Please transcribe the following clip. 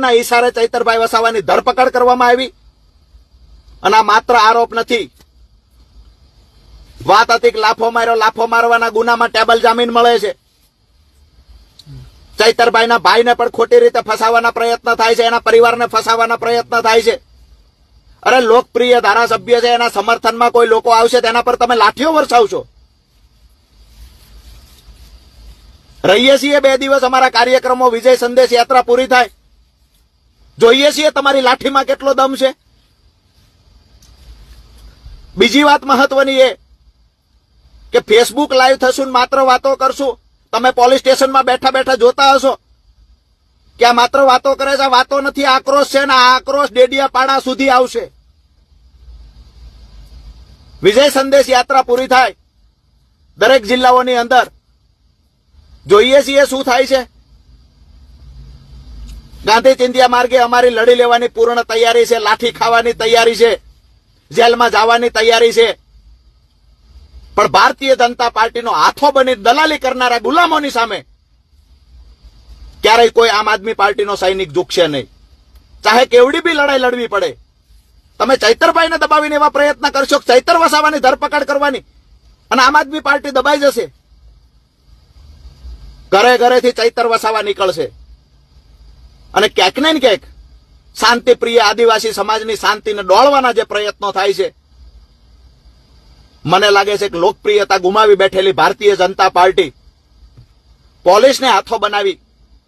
ના ઈશારે ચૈતરભાઈ વસાવાની ધરપકડ કરવામાં આવી અને આ માત્ર આરોપ નથી. વાત હતી કે લાફો માર્યો, લાફો મારવાના ગુનામાં ટેબલ જામીન મળે છે. ચૈતરભાઈના ભાઈને પણ ખોટી રીતે ફસાવાના પ્રયત્ન થાય છે, એના પરિવારને ફસાવાના પ્રયત્ન થાય છે. અરે લોકપ્રિય ધારાસભ્ય છે, એના સમર્થનમાં કોઈ લોકો આવશે તેના પર તમે લાઠીઓ વરસાવશો. રહીએ છીએ 2 દિવસ અમારા કાર્યક્રમો, વિજય સંદેશ યાત્રા પૂરી થાય, જોઈએ છીએ તમારી લાઠીમાં કેટલો દમ છે. બીજી વાત મહત્વની એ કે ફેસબુક લાઈવ થશું, માત્ર વાતો કરશું. તમે પોલીસ સ્ટેશનમાં બેઠા બેઠા જોતા હશો કે આ માત્ર વાતો કરે છે. વાતો નથી, આક્રોશ છે, ને આ આક્રોશ ડેડિયાપાડા સુધી આવશે. વિજય સંદેશ યાત્રા પૂરી થાય, દરેક જિલ્લાઓની અંદર જોઈએ છીએ શું થાય છે. ગાંધી ચિંધ્યા માર્ગે અમારી લડી લેવાની પૂર્ણ તૈયારી છે. લાઠી ખાવાની તૈયારી છે, જેલમાં જવાની તૈયારી છે. પણ ભારતીય જનતા પાર્ટીનો હાથો બની દલાલી કરનારા ગુલામોની સામે ક્યારેય કોઈ આમ આદમી પાર્ટીનો સૈનિક ઝૂકશે નહીં, ચાહે કેવડી બી લડાઈ લડવી પડે. તમે ચૈતરભાઈને દબાવીને એવા પ્રયત્ન કરશો, ચૈતર વસાવાની ધરપકડ કરવાની, અને આમ આદમી પાર્ટી દબાઈ જશે. ઘરે ઘરેથી ચૈતર વસાવા નીકળશે અને ક્યાંક ને ક્યાંક શાંતિપ્રિય આદિવાસી સમાજની શાંતિને ડોળવાના જે પ્રયત્નો થાય છે, મને લાગે છે કે લોકપ્રિયતા ગુમાવી બેઠેલી ભારતીય જનતા પાર્ટી પોલીસને હાથો બનાવી